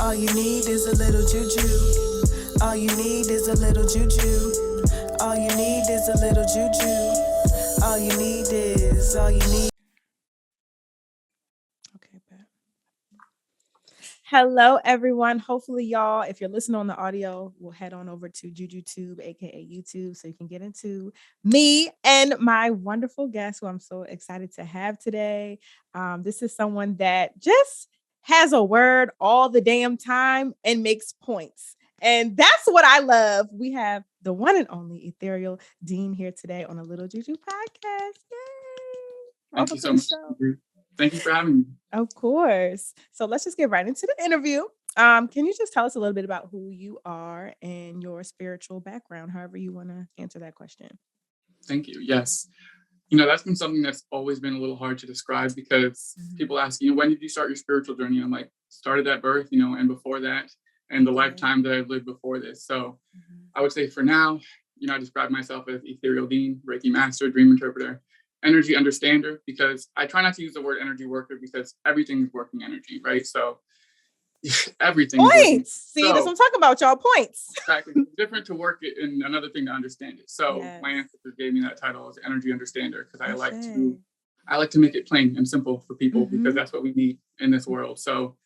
All you need is a little juju. All you need is a little juju. All you need is a little juju. All you need. Okay, bet. Hello, everyone. Hopefully, y'all, if you're listening on the audio, we'll head on over to JujuTube, aka YouTube, so you can get into me and my wonderful guest, who I'm so excited to have today. This is someone that just has a word all the damn time and makes points. And that's what I love. We have the one and only Ethereal Deen here today on a Little Juju podcast. Yay! Thank you so much. Thank you for having me. Of course. So let's just get right into the interview. Can you just tell us a little bit about who you are and your spiritual background, however you want to answer that question? Thank you. Yes. That's been something that's always been a little hard to describe because people ask, when did you start your spiritual journey? I'm like, started at birth, and before that, and the lifetime that I've lived before this. So I would say for now, I describe myself as ethereal Deen, Reiki master, dream interpreter, energy understander, because I try not to use the word energy worker because everything is working energy, right? So everything. Points. See, that's what I'm talking about, y'all. Points. Exactly. It's different to work it and another thing to understand it. So my ancestors gave me that title as energy understander because I like to make it plain and simple for people because that's what we need in this world. So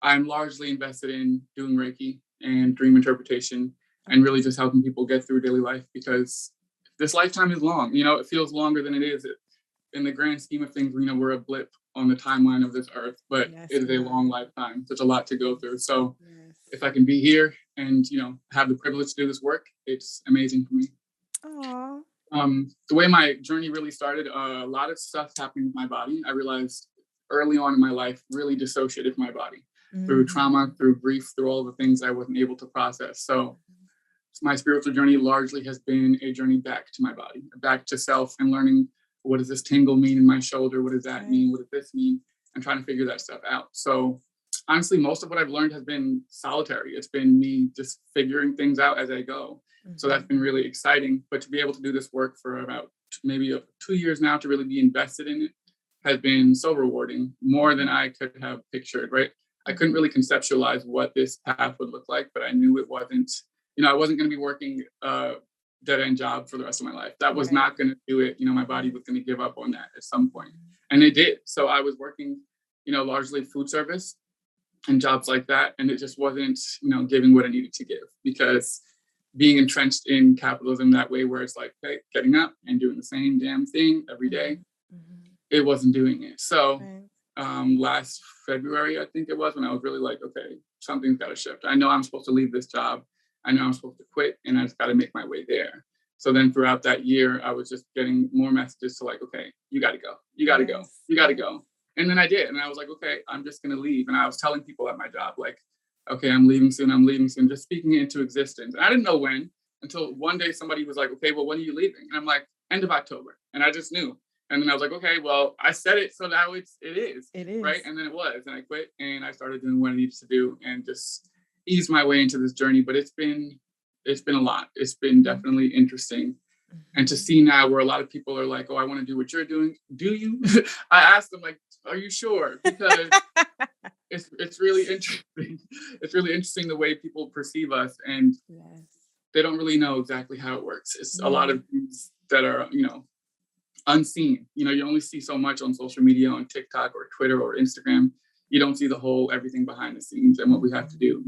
I'm largely invested in doing Reiki and dream interpretation and really just helping people get through daily life because this lifetime is long. It feels longer than it is. In the grand scheme of things, we're a blip on the timeline of this earth, but it is a long lifetime. There's a lot to go through. So if I can be here and, have the privilege to do this work, it's amazing for me. Aww. The way my journey really started, a lot of stuff happening with my body. I realized early on in my life, really dissociated from my body through trauma, through grief, through all the things I wasn't able to process. So my spiritual journey largely has been a journey back to my body, back to self and learning, what does this tingle mean in my shoulder? What does that mean? What does this mean? And trying to figure that stuff out. So honestly, most of what I've learned has been solitary. It's been me just figuring things out as I go. So that's been really exciting. But to be able to do this work for about maybe 2 years now, to really be invested in it, has been so rewarding, more than I could have pictured, right? I couldn't really conceptualize what this path would look like, but I knew it wasn't, I wasn't going to be working dead-end job for the rest of my life. That was not going to do it. My body was going to give up on that at some point. And it did. So I was working, largely food service and jobs like that. And it just wasn't, giving what I needed to give, because being entrenched in capitalism that way, where it's like, hey, getting up and doing the same damn thing every day, it wasn't doing it. So last February, I think it was, when I was really like, okay, something's got to shift. I know I'm supposed to leave this job. I know I'm supposed to quit, and I just got to make my way there. So then throughout that year, I was just getting more messages to like, okay, you got to go. You got to go. You got to go. And then I did. And I was like, okay, I'm just going to leave. And I was telling people at my job, like, okay, I'm leaving soon. I'm leaving soon. Just speaking it into existence. And I didn't know when, until one day somebody was like, okay, well, when are you leaving? And I'm like, end of October. And I just knew. And then I was like, okay, well, I said it. So now it is. Right. And then it was. And I quit and I started doing what I needed to do and just ease my way into this journey. But it's been a lot. It's been definitely interesting. And to see now where a lot of people are like, oh, I want to do what you're doing. Do you? I asked them, like, are you sure? Because it's really interesting. It's really interesting the way people perceive us, and they don't really know exactly how it works. It's a lot of things that are, unseen. You only see so much on social media, on TikTok or Twitter or Instagram. You don't see the whole everything behind the scenes and what we have to do.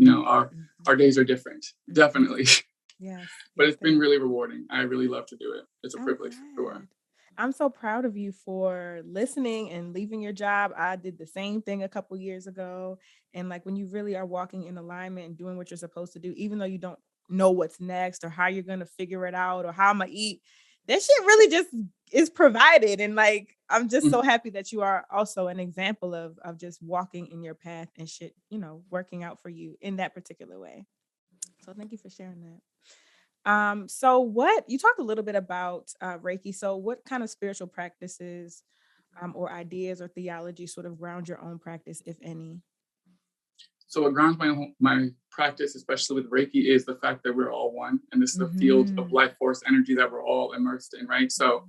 Our days are different, definitely. Yes. But it's been really rewarding. I really love to do it. It's a privilege for sure. I'm so proud of you for listening and leaving your job. I did the same thing a couple years ago. And like when you really are walking in alignment and doing what you're supposed to do, even though you don't know what's next or how you're going to figure it out or how I'm going to eat, that shit really just is provided. And like, I'm just so happy that you are also an example of just walking in your path and shit, working out for you in that particular way. So thank you for sharing that. So what you talked a little bit about Reiki. So what kind of spiritual practices or ideas or theology sort of ground your own practice, if any? So what grounds my practice, especially with Reiki, is the fact that we're all one, and this is a field of life force energy that we're all immersed in, right? So,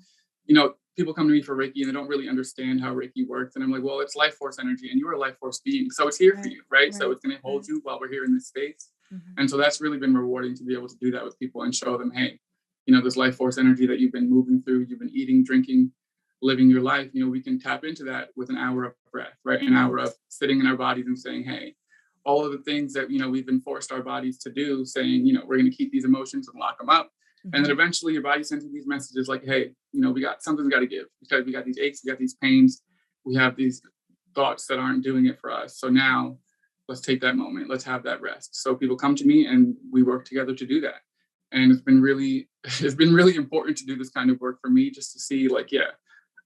people come to me for Reiki and they don't really understand how Reiki works. And I'm like, well, it's life force energy and you're a life force being. So it's here for you, right? So it's going to hold you while we're here in this space. And so that's really been rewarding to be able to do that with people and show them, hey, you know, this life force energy that you've been moving through, you've been eating, drinking, living your life, you know, we can tap into that with an hour of breath, right? An hour of sitting in our bodies and saying, hey, all of the things that, you know, we've been forced our bodies to do, saying, you know, we're going to keep these emotions and lock them up. And then eventually your body sends you these messages like, hey, you know, we got something's got to give because we got these aches, we got these pains, we have these thoughts that aren't doing it for us. So now let's take that moment. Let's have that rest. So people come to me and we work together to do that. And it's been really important to do this kind of work for me, just to see like, yeah,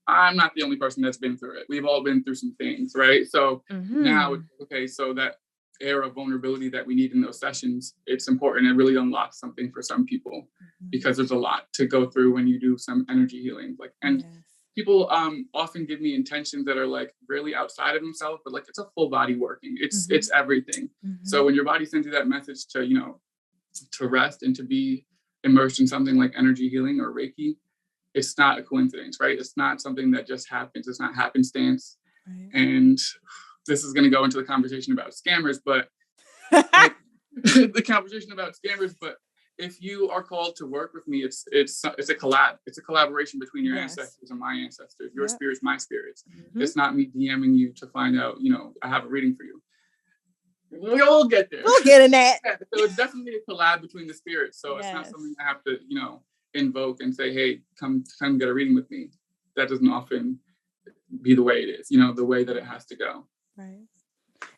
I'm not the only person that's been through it. We've all been through some things, right? So now, okay, so that era of vulnerability that we need in those sessions, it's important. It really unlocks something for some people because there's a lot to go through when you do some energy healing. Like, and people often give me intentions that are like really outside of themselves, but like it's a full body working. It's everything. So when your body sends you that message to, you know, to rest and to be immersed in something like energy healing or Reiki, it's not a coincidence, right? It's not something that just happens. It's not happenstance. And this is going to go into the conversation about scammers, but like, the conversation about scammers. But if you are called to work with me, it's a collab. It's a collaboration between your ancestors and my ancestors. Your spirits, my spirits. It's not me DMing you to find out, you know, I have a reading for you. We'll get there. We'll get in that. So it's definitely a collab between the spirits. So it's not something I have to, you know, invoke and say, hey, come get a reading with me. That doesn't often be the way it is, you know, the way that it has to go. Right.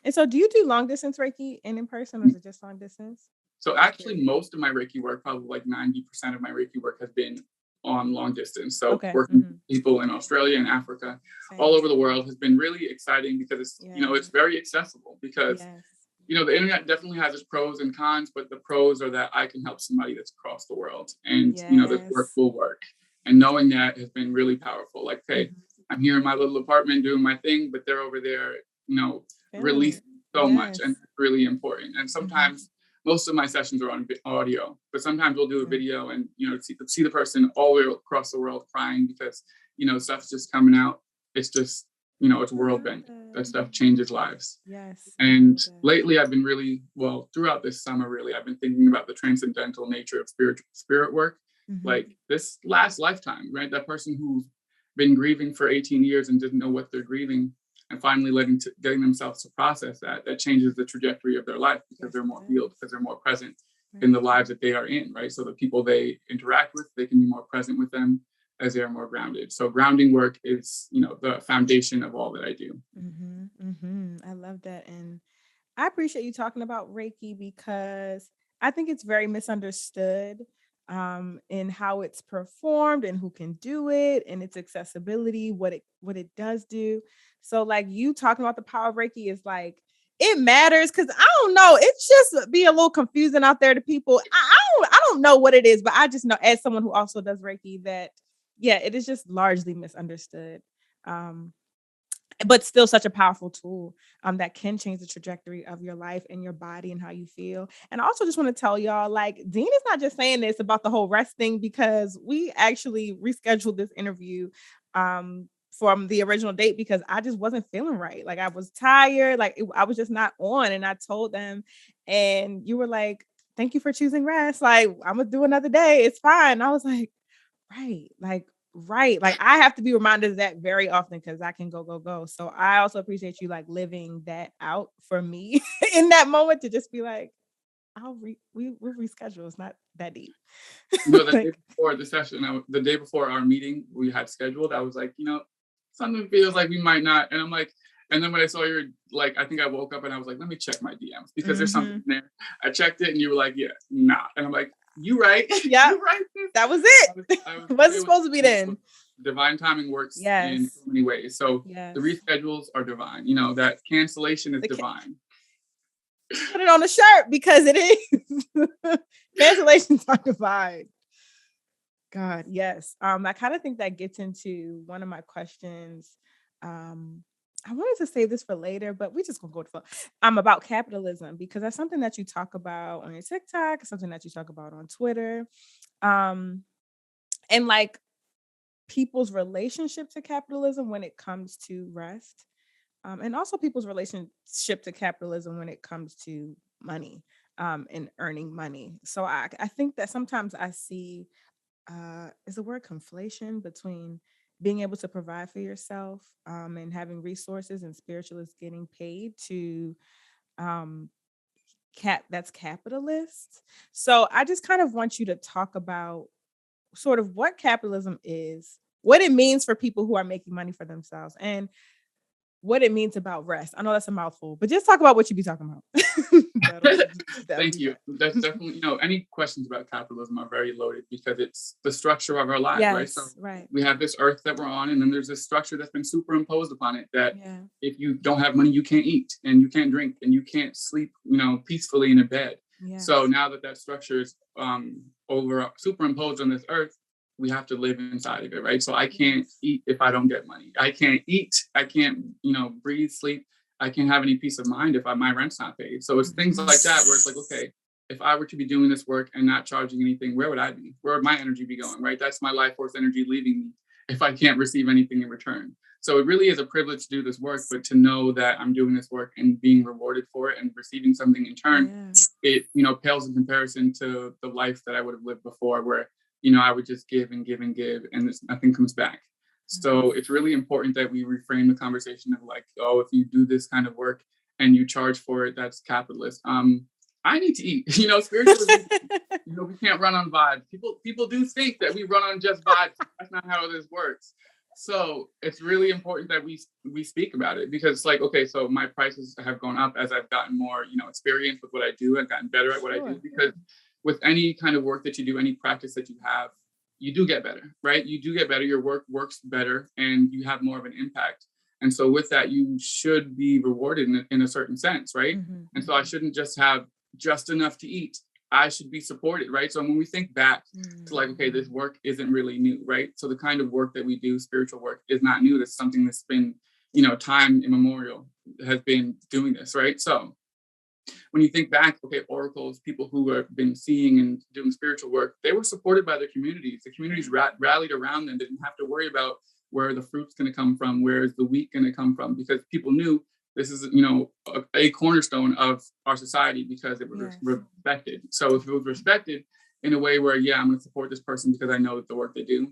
And so do you do long distance Reiki and in person, or is it just long distance? So actually most of my Reiki work, probably like 90% of my Reiki work has been on long distance. So working with people in Australia and Africa, all over the world has been really exciting because it's, you know, it's very accessible because you know, the internet definitely has its pros and cons, but the pros are that I can help somebody that's across the world and, you know, this work will work. And knowing that has been really powerful. Like, hey, I'm here in my little apartment doing my thing, but they're over there, you know, releasing so much. And it's really important. And sometimes most of my sessions are on audio, but sometimes we'll do a video and, you know, see the person all the way across the world crying because, you know, stuff's just coming out. It's just, you know, it's world bending. That stuff changes lives. And lately I've been really, well, throughout this summer, really, I've been thinking about the transcendental nature of spirit work. Like this last lifetime, right? That person who's been grieving for 18 years and didn't know what they're grieving and finally getting themselves to process that changes the trajectory of their life because they're more healed, because they're more present in the lives that they are in, right? So the people they interact with, they can be more present with them as they are more grounded. So grounding work is, you know, the foundation of all that I do. I love that. And I appreciate you talking about Reiki because I think it's very misunderstood in how it's performed and who can do it and its accessibility, what it does do. So like you talking about the power of Reiki is like, it matters because I don't know. It's just be a little confusing out there to people. I don't know what it is, but I just know as someone who also does Reiki that it is just largely misunderstood. But still such a powerful tool that can change the trajectory of your life and your body and how you feel. And I also just want to tell y'all, like, Deen is not just saying this about the whole rest thing because we actually rescheduled this interview from the original date because I just wasn't feeling right. Like I was tired, I was just not on. And I told them, and you were like, thank you for choosing rest. Like, I'm gonna do another day. It's fine. I was like, right. Like I have to be reminded of that very often because I can go. So I also appreciate you like living that out for me in that moment to just be like, we'll reschedule. It's not that deep. You know, the day before the session, the day before our meeting we had scheduled, I was like, you know, something feels like we might not. And I'm like, and then when I saw your, like, I think I woke up and I was like, let me check my DMs because there's something there. I checked it and you were like, yeah, nah. And I'm like, you right. Yeah, you right. That was it. What's it supposed to be then? Divine timing works in so many ways. So the reschedules are divine. You know, that cancellation is divine. Put it on the shirt because it is. Cancellations are divine. God, yes. I kind of think that gets into one of my questions. I wanted to save this for later, but we just gonna go to about capitalism because that's something that you talk about on your TikTok, something that you talk about on Twitter. And like people's relationship to capitalism when it comes to rest, and also people's relationship to capitalism when it comes to money, and earning money. So I think that sometimes I see, is the word conflation between being able to provide for yourself, and having resources, and spiritualists getting paid to, um, that's capitalist. So I just kind of want you to talk about sort of what capitalism is, what it means for people who are making money for themselves, and what it means about rest. I know that's a mouthful, but just talk about what you be talking about. That'll Thank be you. that. That's definitely, any questions about capitalism are very loaded because it's the structure of our lives, right? So Yes, right. we have this earth that we're on, and then there's this structure that's been superimposed upon it that Yeah. if you don't have money, you can't eat and you can't drink and you can't sleep, peacefully in a bed. So Yes. now that that structure is over superimposed on this earth, we have to live inside of it, right? So I can't Yes. eat if I don't get money. I can't eat. I can't, breathe, sleep. I can't have any peace of mind if my rent's not paid. So it's things like that where it's like, okay, if I were to be doing this work and not charging anything, where would I be? Where would my energy be going, right? That's my life force energy leaving me if I can't receive anything in return. So it really is a privilege to do this work, but to know that I'm doing this work and being rewarded for it and receiving something in turn, Yeah. it, pales in comparison to the life that I would have lived before where, I would just give and give and give and nothing comes back. So it's really important that we reframe the conversation of like, oh, if you do this kind of work and you charge for it, that's capitalist. I need to eat. Spiritualism. We can't run on vibes. People do think that we run on just vibes. That's not how this works. So it's really important that we speak about it because it's like, okay, so my prices have gone up as I've gotten more, experience with what I do. I've gotten better at what I do because with any kind of work that you do, any practice that you have, you do get better, right? You do get better. Your work works better and you have more of an impact. And so with that, you should be rewarded in a certain sense, right? And so I shouldn't just have just enough to eat. I should be supported, right? So when we think back to like, okay, this work isn't really new, right? So the kind of work that we do, spiritual work, is not new. That's something that's been, time immemorial has been doing this, right? So when you think back, okay, oracles, people who have been seeing and doing spiritual work, they were supported by their communities. The communities rallied around them, didn't have to worry about where the fruit's going to come from, where is the wheat going to come from, because people knew this is, a cornerstone of our society because it was respected. So if it was respected in a way where, yeah, I'm going to support this person because I know that the work they do,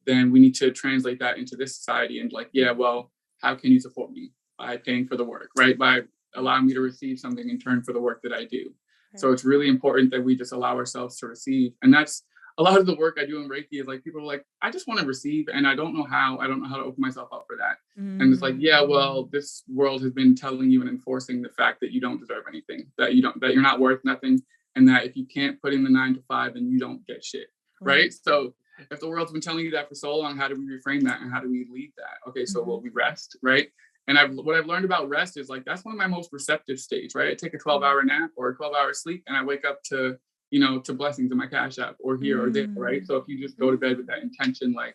then we need to translate that into this society and like, yeah, well, how can you support me? By paying for the work, right? By allowing me to receive something in turn for the work that I do. So it's really important that we just allow ourselves to receive. And that's a lot of the work I do in Reiki is like, people are like, I just want to receive and I don't know how to open myself up for that. And it's like, yeah, well, this world has been telling you and enforcing the fact that you don't deserve anything, that you're not worth nothing. And that if you can't put in the 9 to 5, then you don't get shit. Right. So if the world's been telling you that for so long, how do we reframe that and how do we lead that? Okay, so will we rest, right? And what I've learned about rest is like, that's one of my most receptive states, right? I take a 12-hour nap or a 12-hour sleep and I wake up to, to blessings in my Cashapp or here or there, right? So if you just go to bed with that intention, like,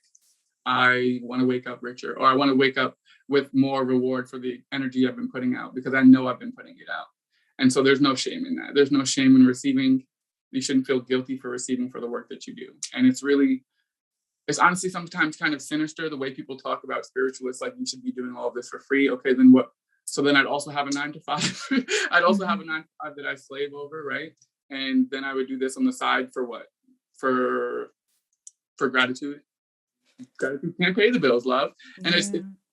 I want to wake up richer or I want to wake up with more reward for the energy I've been putting out because I know I've been putting it out. And so there's no shame in that. There's no shame in receiving. You shouldn't feel guilty for receiving for the work that you do. And it's honestly sometimes kind of sinister the way people talk about spiritualists, like you should be doing all of this for free. Okay, then what? So then I'd also have a 9 to 5. I'd also have a 9 to 5 that I slave over, right? And then I would do this on the side for what? For gratitude. Gratitude can't pay the bills, love. And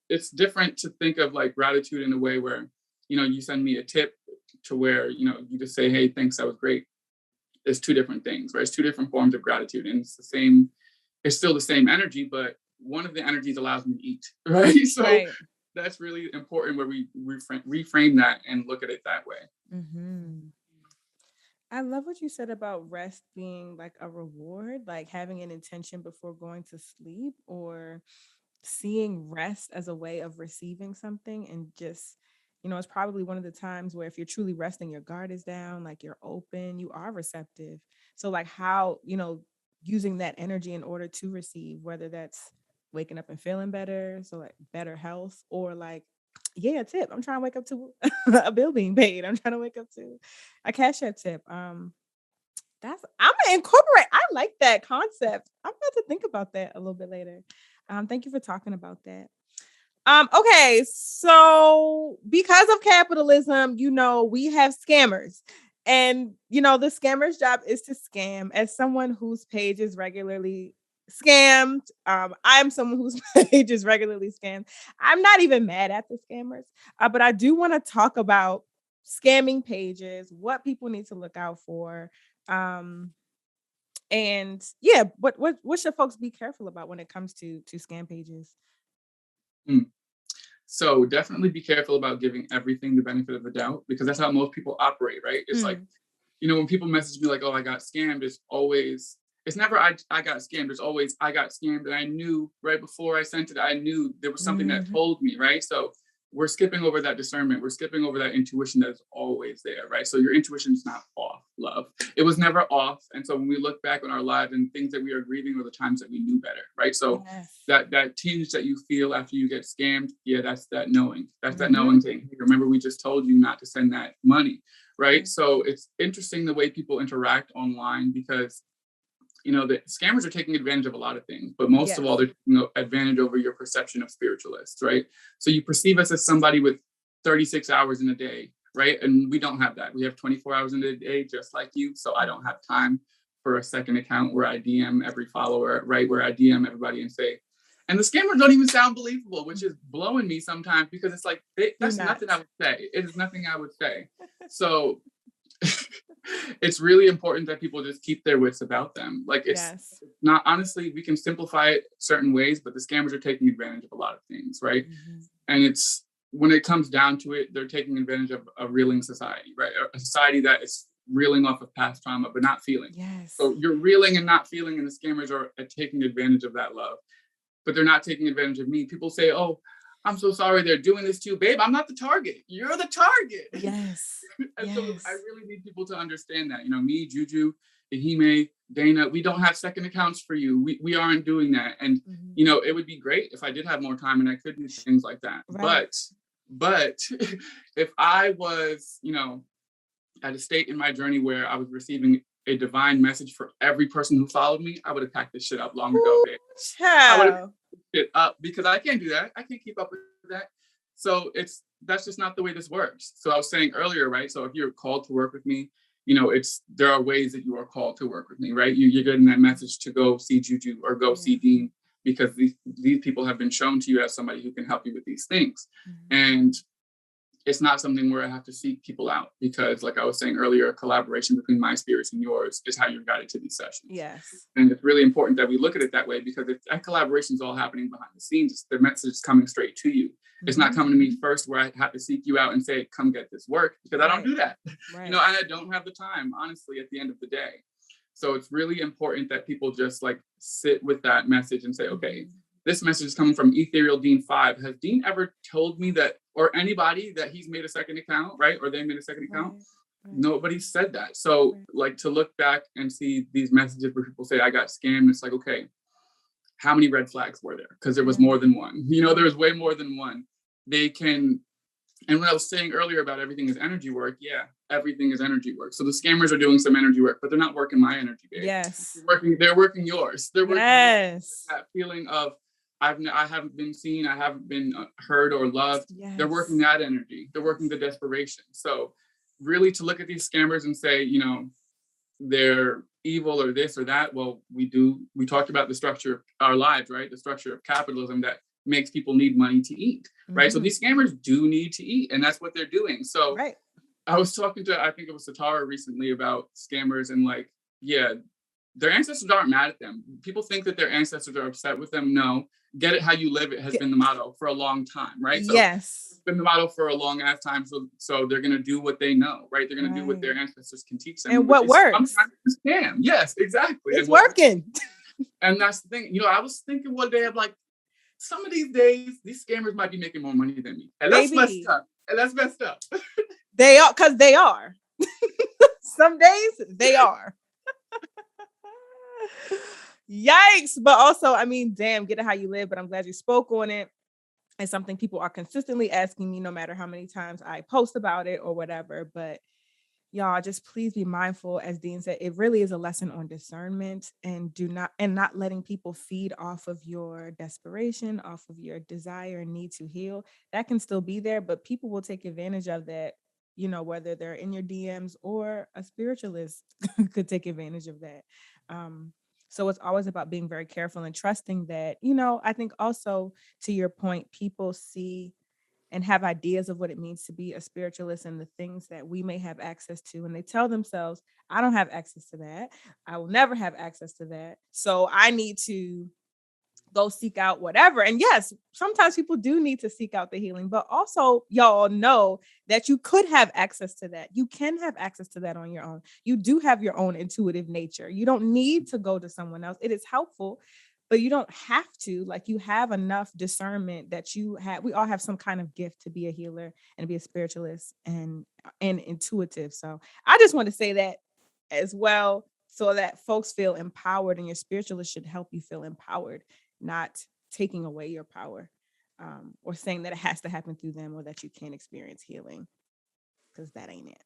it's different to think of like gratitude in a way where, you send me a tip to where, you just say, hey, thanks, that was great. It's two different things, right? It's two different forms of gratitude. And it's still the same energy, but one of the energies allows me to eat, right? So that's really important where we reframe that and look at it that way. I love what you said about rest being like a reward, like having an intention before going to sleep or seeing rest as a way of receiving something. And just, it's probably one of the times where if you're truly resting, your guard is down, like you're open, you are receptive. So like how, using that energy in order to receive, whether that's waking up and feeling better, so like better health, or like, yeah, a tip. I'm trying to wake up to a bill being paid. I'm trying to wake up to a Cashapp tip. I'm gonna incorporate. I like that concept. I'm about to think about that a little bit later. Thank you for talking about that. Okay, so because of capitalism, we have scammers. And the scammer's job is to scam. As someone whose page is regularly scammed, I'm someone whose page is regularly scammed. I'm not even mad at the scammers, but I do want to talk about scamming pages, what people need to look out for. And yeah, what should folks be careful about when it comes to scam pages? Mm. So definitely be careful about giving everything the benefit of the doubt, because that's how most people operate, right? It's like, when people message me like, oh, I got scammed, it's never I got scammed. It's always I got scammed. And I knew right before I sent it, I knew there was something that told me, right? So we're skipping over that discernment. We're skipping over that intuition that's always there, right? So your intuition is not off, love. It was never off. And so when we look back on our lives and things that we are grieving are the times that we knew better, right? So that tinge that you feel after you get scammed, yeah, that's that knowing. That's that knowing thing. Remember, we just told you not to send that money, right? So it's interesting the way people interact online, because the scammers are taking advantage of a lot of things, but most of all, they're taking advantage over your perception of spiritualists, right? So you perceive us as somebody with 36 hours in a day, right? And we don't have that. We have 24 hours in a day, just like you. So I don't have time for a second account where I DM every follower, right? Where I DM everybody and say, and the scammers don't even sound believable, which is blowing me sometimes, because it's like, that's nothing I would say. It is nothing I would say. So it's really important that people just keep their wits about them. Like it's not, honestly, we can simplify it certain ways, but the scammers are taking advantage of a lot of things, right? And it's, when it comes down to it, they're taking advantage of a reeling society, right? A society that is reeling off of past trauma, but not feeling. So you're reeling and not feeling, and the scammers are taking advantage of that love, but they're not taking advantage of me. People say, oh, I'm so sorry they're doing this to you. Babe, I'm not the target. You're the target. And so I really need people to understand that. Me, Juju, Ehime, Dana, we don't have second accounts for you. We aren't doing that. And, it would be great if I did have more time and I could do things like that. But if I was, at a state in my journey where I was receiving a divine message for every person who followed me, I would have packed this shit up long ago, babe. I would have it up, because I can't do that. I can't keep up with that. So that's just not the way this works. So I was saying earlier, right? So if you're called to work with me, there are ways that you are called to work with me, right? You're getting that message to go see Juju or go see Deen, because these people have been shown to you as somebody who can help you with these things. And it's not something where I have to seek people out, because like I was saying earlier, a collaboration between my spirits and yours is how you're guided to these sessions. And it's really important that we look at it that way, because if that collaboration is all happening behind the scenes, the message is coming straight to you. It's not coming to me first, where I have to seek you out and say, come get this work, because I don't do that. And I don't have the time, honestly, at the end of the day. So it's really important that people just like sit with that message and say, okay, this message is coming from etherealdeen 5. Has Deen ever told me that, or anybody, that he's made a second account, right? Or they made a second account? Nobody said that. So like, to look back and see these messages where people say, I got scammed, it's like, okay, how many red flags were there? Because there was more than one. There was way more than one. And when I was saying earlier about everything is energy work, everything is energy work. So the scammers are doing some energy work, but they're not working my energy, babe. They're working yours. They're working yours. That feeling of, I haven't been seen, I haven't been heard or loved. They're working that energy. They're working the desperation. So really, to look at these scammers and say, they're evil or this or that. Well, we talked about the structure of our lives, right? The structure of capitalism that makes people need money to eat, right? So these scammers do need to eat, and that's what they're doing. So I was talking to, I think it was Satara recently, about scammers, and like, their ancestors aren't mad at them. People think that their ancestors are upset with them. No, get it how you live it has been the motto for a long time, right? So it's been the motto for a long ass time. So they're gonna do what they know, right? They're gonna do what their ancestors can teach them. And what works. Sometimes it's a scam. Yes, exactly. It's working. And that's the thing. I was thinking one day, of like, some of these days, these scammers might be making more money than me. And that's messed up. They are, because they are. Some days they are. Yikes. But also, I mean, damn, get it how you live. But I'm glad you spoke on it. It's something people are consistently asking me, no matter how many times I post about it or whatever. But y'all just please be mindful. As Deen said, it really is a lesson on discernment, and not letting people feed off of your desperation, off of your desire and need to heal. That can still be there, but people will take advantage of that, whether they're in your DMs or a spiritualist could take advantage of that. So it's always about being very careful and trusting that, I think also, to your point, people see and have ideas of what it means to be a spiritualist and the things that we may have access to. And they tell themselves, I don't have access to that. I will never have access to that. So I need to go seek out whatever. And yes, sometimes people do need to seek out the healing, but also y'all know that you could have access to that. You can have access to that on your own. You do have your own intuitive nature. You don't need to go to someone else. It is helpful, but you don't have to. Like, you have enough discernment that we all have some kind of gift to be a healer and to be a spiritualist and intuitive. So I just want to say that as well, so that folks feel empowered, and your spiritualist should help you feel empowered, not taking away your power, or saying that it has to happen through them or that you can't experience healing, because that ain't it.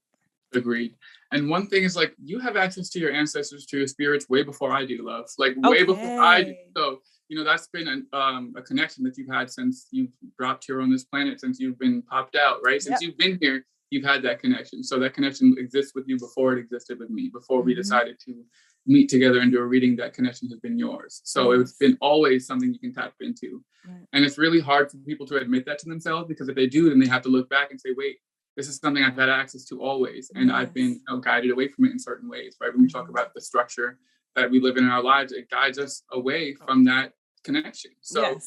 Agreed. And one thing is, like, you have access to your ancestors, to your spirits way before I do, love. Like, way before I do. So, that's been a connection that you've had since you've dropped here on this planet, since you've been popped out, right? Since you've been here, you've had that connection. So that connection exists with you before it existed with me, before we decided to meet together and do a reading. That connection has been yours. So it's been always something you can tap into. Right. And it's really hard for people to admit that to themselves, because if they do, then they have to look back and say, wait, this is something I've had access to always. And I've been guided away from it in certain ways, right? When we talk about the structure that we live in our lives, it guides us away from that connection. So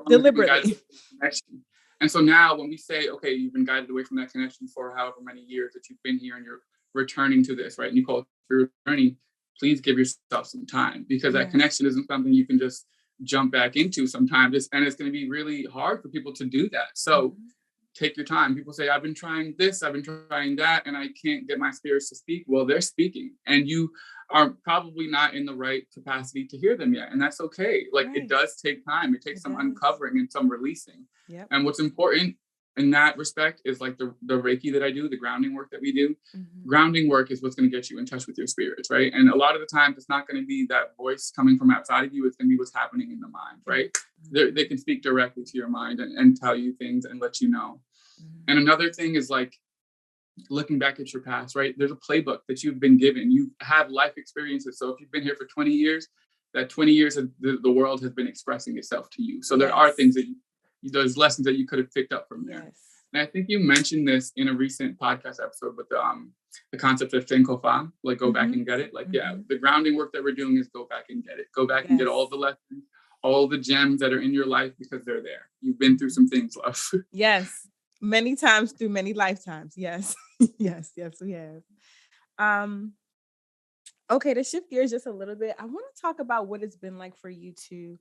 deliberately. Connection. And so now when we say, okay, you've been guided away from that connection for however many years that you've been here, and you're returning to this, right? And you call it spiritual journey, please give yourself some time, because that connection isn't something you can just jump back into sometimes. And it's going to be really hard for people to do that. So take your time. People say, I've been trying this, I've been trying that, and I can't get my spirits to speak. Well, they're speaking, and you are probably not in the right capacity to hear them yet. And that's okay. Like, it does take time. It takes some uncovering and some releasing. And what's important in that respect is, like, the Reiki that I do, the grounding work that we do. Grounding work is what's going to get you in touch with your spirits, right? And a lot of the times it's not going to be that voice coming from outside of you. It's going to be what's happening in the mind, right? They can speak directly to your mind and tell you things and let you know. And another thing is, like, looking back at your past, right? There's a playbook that you've been given. You have life experiences. So if you've been here for 20 years, that 20 years of the world has been expressing itself to you. So there are things that those lessons that you could have picked up from there. And I think you mentioned this in a recent podcast episode with the concept of Tenkofa, like, go back and get it. Like, the grounding work that we're doing is go back and get it. Go back and get all the lessons, all the gems that are in your life, because they're there. You've been through some things, love. Yes. Many times through many lifetimes. Yes. yes, we have. Okay, to shift gears just a little bit, I want to talk about what it's been like for you to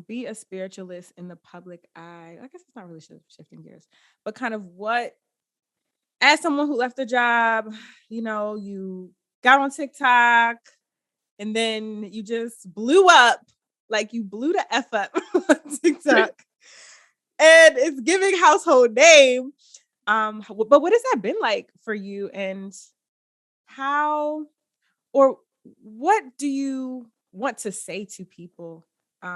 be a spiritualist in the public eye. I guess it's not really shifting gears, but kind of what, as someone who left a job, you got on TikTok and then you just blew up, like, you blew the F up on TikTok. And it's giving household name. But what has that been like for you, and how, or what do you want to say to people,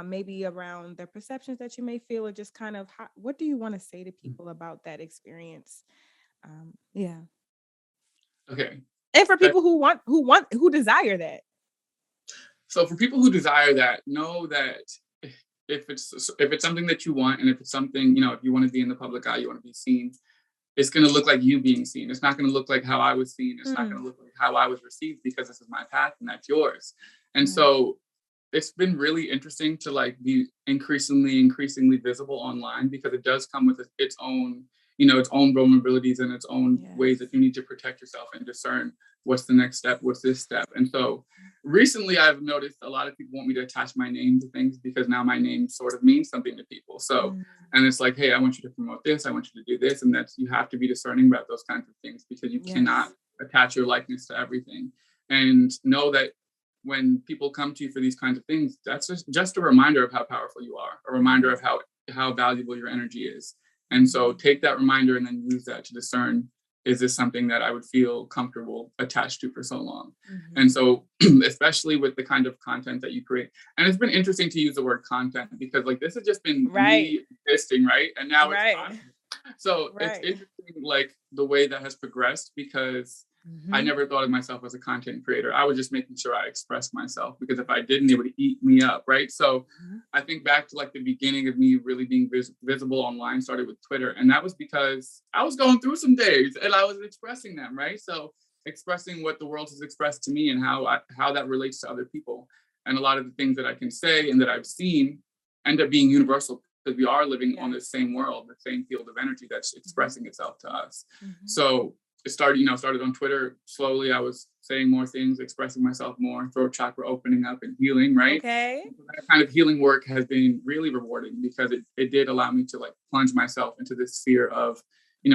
maybe around their perceptions that you may feel, or just kind of what do you want to say to people about that experience? Okay. And for people who desire that. So for people who desire that, know that if it's something that you want, and if it's something, if you want to be in the public eye, you want to be seen, it's going to look like you being seen. It's not going to look like how I was seen. It's not going to look like how I was received, because this is my path and that's yours. And so it's been really interesting to, like, be increasingly visible online, because it does come with its own, its own vulnerabilities and its own ways that you need to protect yourself and discern what's the next step, what's this step. And so recently I've noticed a lot of people want me to attach my name to things, because now my name sort of means something to people. So, and it's like, hey, I want you to promote this, I want you to do this. And you have to be discerning about those kinds of things, because you cannot attach your likeness to everything. And know that when people come to you for these kinds of things, that's just a reminder of how powerful you are, a reminder of how valuable your energy is. And so take that reminder and then use that to discern is this something that I would feel comfortable attached to for so long? And so, especially with the kind of content that you create, and it's been interesting to use the word content because like this has just been me existing, right? And now it's content. So it's interesting, like the way that has progressed because I never thought of myself as a content creator. I was just making sure I expressed myself because if I didn't, it would eat me up, right? So I think back to like the beginning of me really being visible online started with Twitter. And that was because I was going through some days and I was expressing them, right? So expressing what the world has expressed to me and how that relates to other people. And a lot of the things that I can say and that I've seen end up being universal because we are living on the same world, the same field of energy that's expressing itself to us. So it started on Twitter. Slowly, I was saying more things, expressing myself more, throat chakra opening up and healing, right? Okay. So that kind of healing work has been really rewarding because it did allow me to like plunge myself into this sphere of,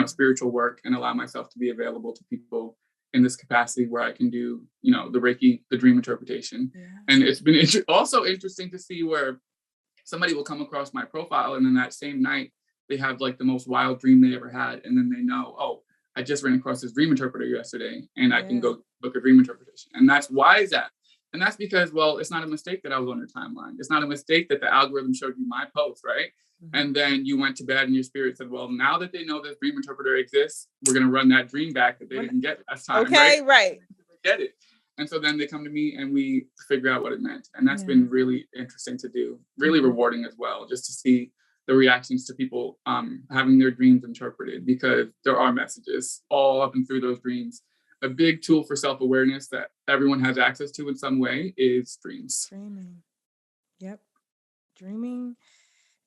spiritual work and allow myself to be available to people in this capacity where I can do, the Reiki, the dream interpretation. And it's been also interesting to see where somebody will come across my profile and then that same night they have like the most wild dream they ever had. And then they know, oh, I just ran across this dream interpreter yesterday and I can go book a dream interpretation. And why is that? And that's because, well, it's not a mistake that I was on your timeline. It's not a mistake that the algorithm showed you my post, right? And then you went to bed and your spirit said, well, now that they know this dream interpreter exists, we're going to run that dream back that they didn't get last time, right? Get it. And so then they come to me and we figure out what it meant. And that's been really interesting to do, really rewarding as well, just to see the reactions to people having their dreams interpreted because there are messages all up and through those dreams. A big tool for self-awareness that everyone has access to in some way is dreams. Dreaming. Yep. Dreaming.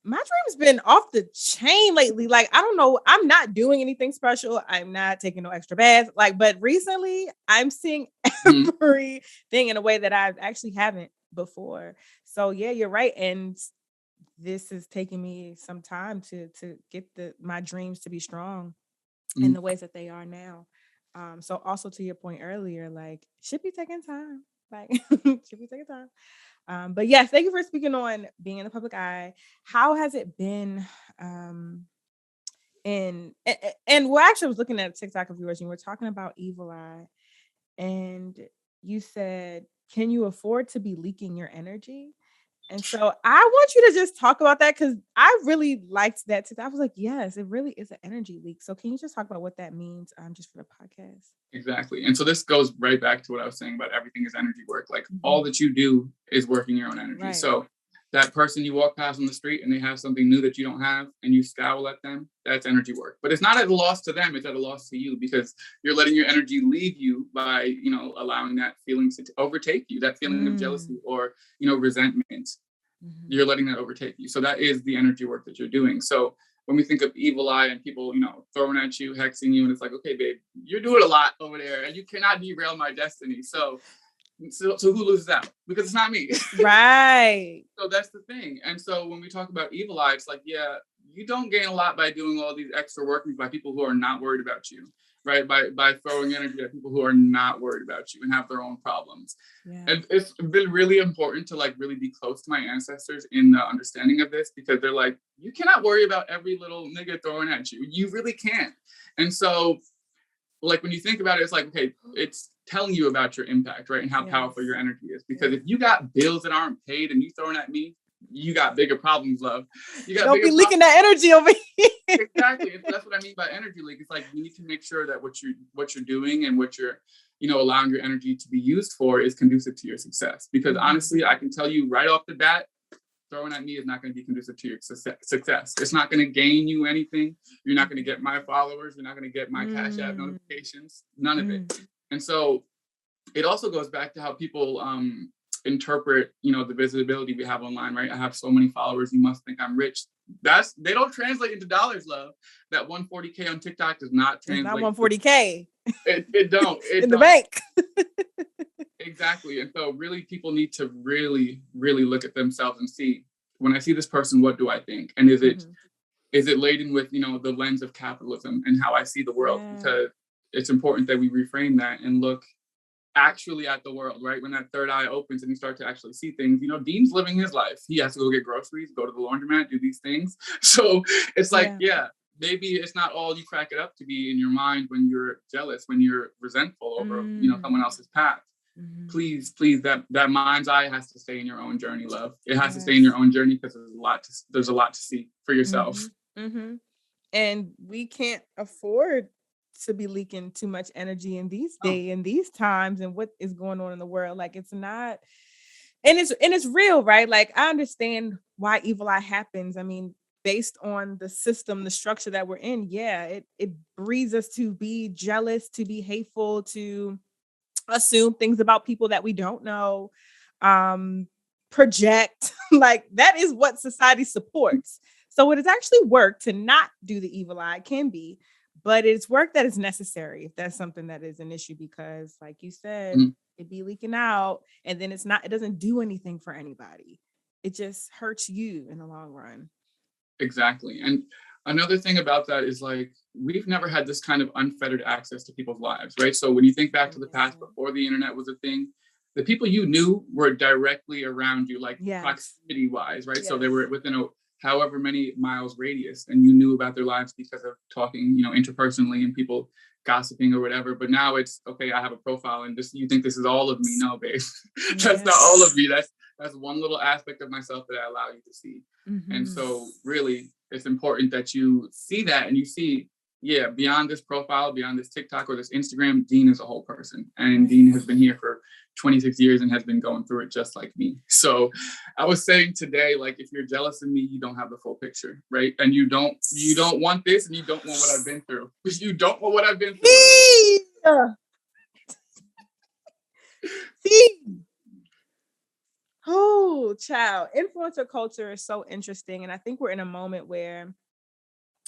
My dream's been off the chain lately. Like, I don't know. I'm not doing anything special. I'm not taking no extra baths. But recently I'm seeing everything in a way that I actually haven't before. So yeah, you're right. And this is taking me some time to get my dreams to be strong in the ways that they are now. So also to your point earlier, like should be taking time. Should be taking time. But yes, thank you for speaking on being in the public eye. How has it been? And well, actually, I was looking at TikTok of yours, and you were talking about evil eye, and you said, "Can you afford to be leaking your energy?" And so I want you to just talk about that because I really liked that. I was like, yes, it really is an energy leak. So can you just talk about what that means just for the podcast? Exactly. And so this goes right back to what I was saying about everything is energy work. Like all that you do is working your own energy. Right. So that person you walk past on the street and they have something new that you don't have and you scowl at them, that's energy work. But it's not at a loss to them, it's at a loss to you because you're letting your energy leave you by, allowing that feeling to overtake you, that feeling of jealousy or, resentment. You're letting that overtake you. So that is the energy work that you're doing. So when we think of evil eye and people, throwing at you, hexing you, and it's like, okay, babe, you're doing a lot over there and you cannot derail my destiny. So who loses out? Because it's not me. Right. So that's the thing. And so when we talk about evil eye, it's like, yeah, you don't gain a lot by doing all these extra workings by people who are not worried about you, right? By throwing energy at people who are not worried about you and have their own problems. Yeah. And it's been really important to really be close to my ancestors in the understanding of this because they're like, you cannot worry about every little nigga throwing at you. You really can't. And so when you think about it, it's like, okay, it's telling you about your impact, right? And how powerful your energy is. Because if you got bills that aren't paid and you throwing at me, you got bigger problems, love. You got don't be leaking that energy over here. Exactly. That's what I mean by energy leak. It's like you need to make sure that what you're doing and what you're, allowing your energy to be used for is conducive to your success. Because honestly, I can tell you right off the bat, throwing at me is not going to be conducive to your success. It's not going to gain you anything. You're not going to get my followers. You're not going to get my Cashapp notifications. None of it. And so it also goes back to how people interpret, the visibility we have online, right? I have so many followers. You must think I'm rich. They don't translate into dollars, love. That 140K on TikTok does not translate. It's not 140K. It don't. In the bank. Exactly. And so really people need to really, really look at themselves and see, when I see this person, what do I think? And is it laden with, the lens of capitalism and how I see the world? Yeah. Because it's important that we reframe that and look actually at the world, right? When that third eye opens and you start to actually see things, Dean's living his life. He has to go get groceries, go to the laundromat, do these things. So it's like, maybe it's not all you crack it up to be in your mind when you're jealous, when you're resentful over, someone else's path. Please, that mind's eye has to stay in your own journey, love. It has to stay in your own journey, because there's a lot to see for yourself. And we can't afford to be leaking too much energy in these days and these times and what is going on in the world. Like, it's not, and it's real, right? Like, I understand why evil eye happens. I mean, based on the system, the structure that we're in, it breeds us to be jealous, to be hateful, to assume things about people that we don't know, project. Like, that is what society supports. So it is actually work to not do the evil eye. It can be, but it's work that is necessary if that's something that is an issue, because like you said, it be leaking out, and then it doesn't do anything for anybody. It just hurts you in the long run. Exactly. And another thing about that is, like, we've never had this kind of unfettered access to people's lives, right? So when you think back to the past, before the internet was a thing, the people you knew were directly around you, like proximity wise, right? So they were within however many miles radius, and you knew about their lives because of talking, interpersonally and people gossiping or whatever. But now it's, okay, I have a profile and you think this is all of me. No, babe. That's not all of me. That's one little aspect of myself that I allow you to see. And so really, it's important that you see that, and you see, beyond this profile, beyond this TikTok or this Instagram, Deen is a whole person. And Deen has been here for 26 years and has been going through it just like me. So I was saying today, like, if you're jealous of me, you don't have the full picture, right? And you don't want this, and you don't want what I've been through. You don't want what I've been through. Oh, child. Influencer culture is so interesting. And I think we're in a moment where,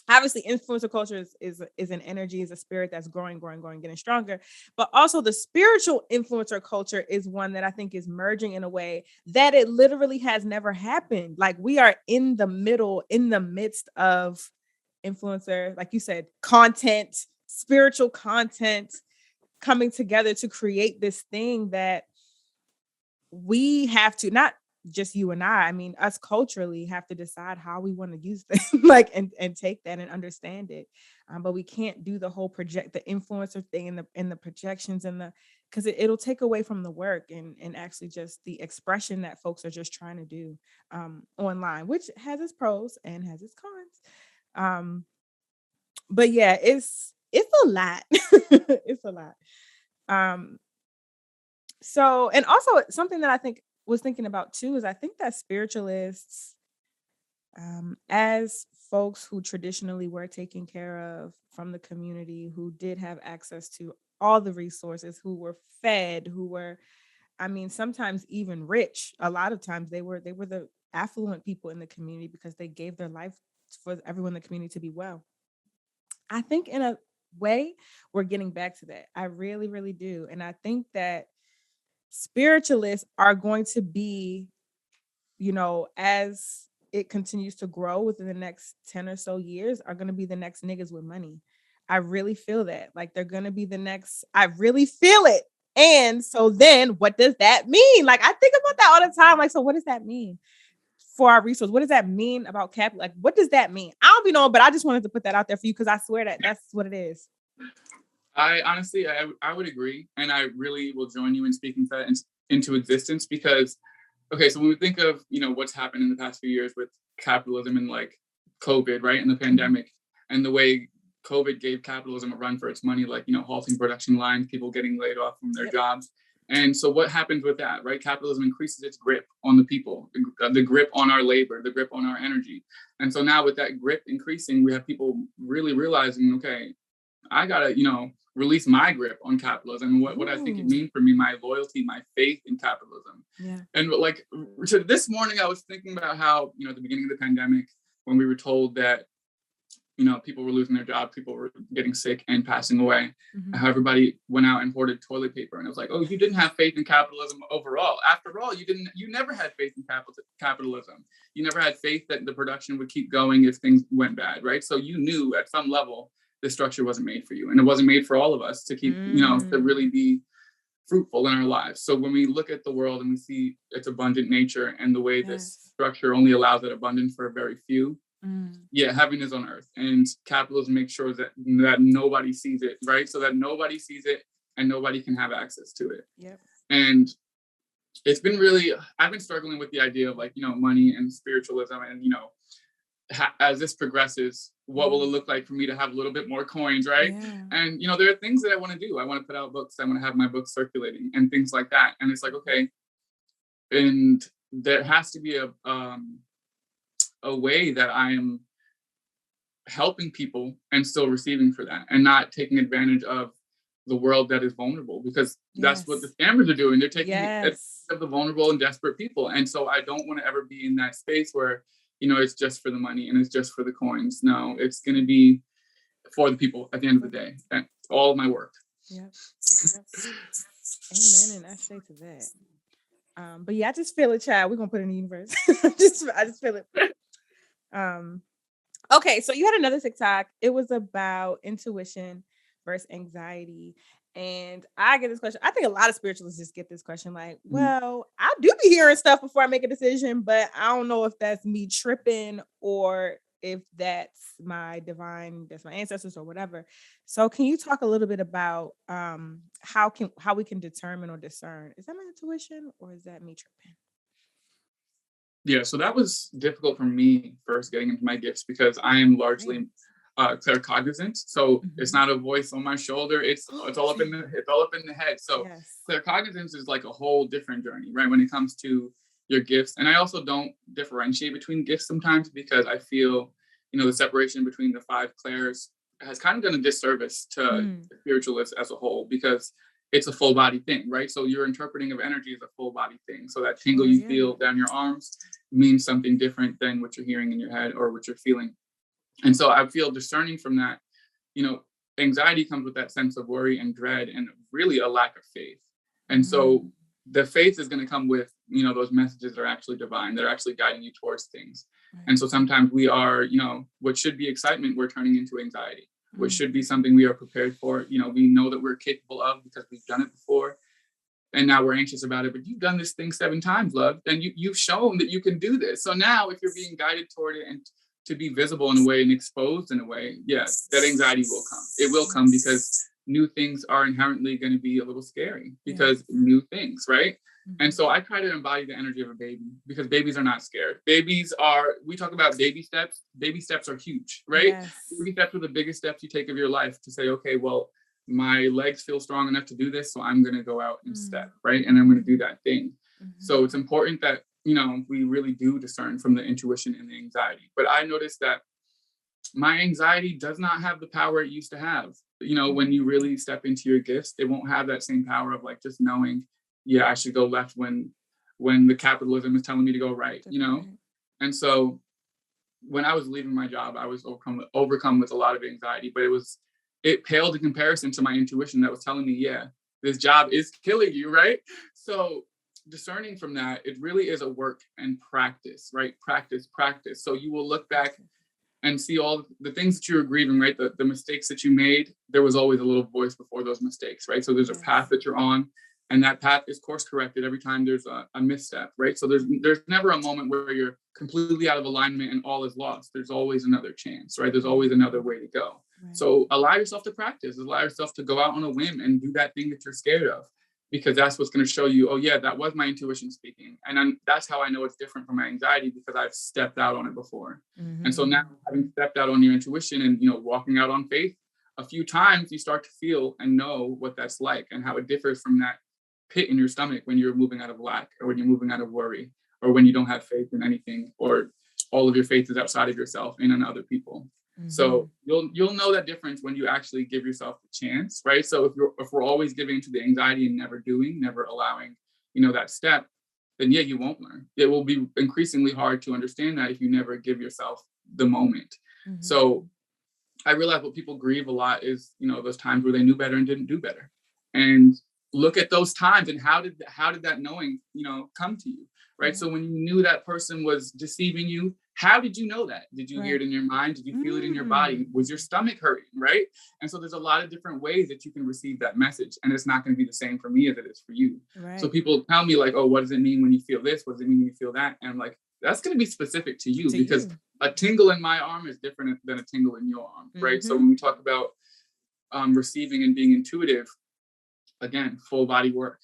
obviously, influencer culture is an energy, is a spirit that's growing, getting stronger. But also the spiritual influencer culture is one that I think is merging in a way that it literally has never happened. Like, we are in the midst of influencer, like you said, content, spiritual content coming together to create this thing that we have to, not just you and I mean, us culturally have to decide how we want to use this, like, and take that and understand it. But we can't do the whole the influencer thing and the projections because it'll take away from the work and actually just the expression that folks are just trying to do online, which has its pros and has its cons. But yeah, it's a lot. It's a lot. So, and also something that I was thinking about too is I think that spiritualists, as folks who traditionally were taken care of from the community, who did have access to all the resources, who were fed, who were, I mean, sometimes even rich. A lot of times they were the affluent people in the community because they gave their life for everyone in the community to be well. I think in a way we're getting back to that. I really, really do. And I think that spiritualists are going to be, as it continues to grow within the next 10 or so years, are going to be the next niggas with money. I really feel that. Like, they're going to be the next, I really feel it. And so then what does that mean? Like, I think about that all the time. Like, so what does that mean for our resource? What does that mean about capital? Like, what does that mean? I don't be knowing, but I just wanted to put that out there for you because I swear that that's what it is. I honestly, I would agree. And I really will join you in speaking that into existence because, okay, so when we think of, what's happened in the past few years with capitalism and like COVID, right? And the pandemic and the way COVID gave capitalism a run for its money, like, halting production lines, people getting laid off from their jobs. And so what happens with that, right? Capitalism increases its grip on the people, the grip on our labor, the grip on our energy. And so now with that grip increasing, we have people really realizing, okay, I gotta, release my grip on capitalism and what I think it means for me, my loyalty, my faith in capitalism. Yeah. And like, so this morning I was thinking about how, at the beginning of the pandemic, when we were told that, people were losing their jobs, people were getting sick and passing away, how everybody went out and hoarded toilet paper. And it was like, oh, you didn't have faith in capitalism overall. After all, you never had faith in capitalism. You never had faith that the production would keep going if things went bad, right? So you knew at some level the structure wasn't made for you, and it wasn't made for all of us to keep, to really be fruitful in our lives. So when we look at the world and we see its abundant nature and the way this structure only allows that abundance for a very few, heaven is on earth, and capitalism makes sure that nobody sees it, right? So that nobody sees it and nobody can have access to it. Yep. And it's been really, I've been struggling with the idea of like, money and spiritualism, and, as this progresses, what will it look like for me to have a little bit more coins, right? Yeah. And, there are things that I want to do. I want to put out books. I want to have my books circulating and things like that. And it's like, okay. And there has to be a way that I am helping people and still receiving for that, and not taking advantage of the world that is vulnerable, because that's what the scammers are doing. They're taking advantage of the vulnerable and desperate people. And so I don't want to ever be in that space where, it's just for the money and it's just for the coins. No, it's going to be for the people at the end of the day. And all of my work. Yep. Amen. And I say to that. But yeah, I just feel it, child. We're gonna put it in the universe. I just feel it. Okay, so you had another TikTok. It was about intuition versus anxiety. And I get this question. I think a lot of spiritualists just get this question like, well, I do be hearing stuff before I make a decision, but I don't know if that's me tripping or if that's that's my ancestors or whatever. So can you talk a little bit about how we can determine or discern, is that my intuition or is that me tripping? Yeah, so that was difficult for me first getting into my gifts, because I am largely claircognizant. So it's not a voice on my shoulder. It's all up in the head. So claircognizance is like a whole different journey, right? When it comes to your gifts. And I also don't differentiate between gifts sometimes, because I feel, the separation between the 5 clairs has kind of done a disservice to spiritualists as a whole, because it's a full body thing, right? So your interpreting of energy is a full body thing. So that tingle you feel down your arms means something different than what you're hearing in your head or what you're feeling. And so I feel discerning from that, anxiety comes with that sense of worry and dread and really a lack of faith. And so the faith is going to come with, those messages that are actually divine, that are actually guiding you towards things. Right. And so sometimes we are, what should be excitement, we're turning into anxiety. Which should be something we are prepared for. We know that we're capable of because we've done it before. And now we're anxious about it. But you've done this thing 7 times, love. And you've shown that you can do this. So now if you're being guided toward it and to be visible in a way and exposed in a way, yes, that anxiety will come. It will come because new things are inherently going to be a little scary because new things, right? And so I try to embody the energy of a baby, because babies are not scared. We talk about baby steps. Baby steps are huge, right? Yes. Baby steps are the biggest steps you take of your life to say, okay, well, my legs feel strong enough to do this, so I'm going to go out and step, right? And I'm going to do that thing. So it's important that, we really do discern from the intuition and the anxiety. But I noticed that my anxiety does not have the power it used to have. When you really step into your gifts, it won't have that same power of like just knowing, I should go left when the capitalism is telling me to go right, And so when I was leaving my job, I was overcome with a lot of anxiety, but it paled in comparison to my intuition that was telling me, this job is killing you, right? So discerning from that, it really is a work and practice, right? Practice. So you will look back and see all the things that you were grieving, right? The mistakes that you made, there was always a little voice before those mistakes, right? So there's a path that you're on, and that path is course corrected every time there's a misstep, right? So there's never a moment where you're completely out of alignment and all is lost. There's always another chance, right? There's always another way to go. Right. So allow yourself to practice, allow yourself to go out on a whim and do that thing that you're scared of, because that's what's going to show you, that was my intuition speaking. And that's how I know it's different from my anxiety, because I've stepped out on it before. And so now, having stepped out on your intuition and, walking out on faith a few times, you start to feel and know what that's like and how it differs from that pit in your stomach when you're moving out of lack, or when you're moving out of worry, or when you don't have faith in anything, or all of your faith is outside of yourself and in other people. So you'll know that difference when you actually give yourself the chance, right? So if we're always giving to the anxiety and never allowing, that step, then you won't learn. It will be increasingly hard to understand that if you never give yourself the moment. So I realize what people grieve a lot is, those times where they knew better and didn't do better. And look at those times and how did that knowing, come to you, right? So when you knew that person was deceiving you, how did you know that? Did you hear it in your mind? Did you feel it in your body? Was your stomach hurting, right? And so there's a lot of different ways that you can receive that message, and it's not going to be the same for me as it is for you. Right. So people tell me like, oh, what does it mean when you feel this? What does it mean when you feel that? And I'm like, that's going to be specific to you, because a tingle in my arm is different than a tingle in your arm, right? So when we talk about receiving and being intuitive, again, full body work.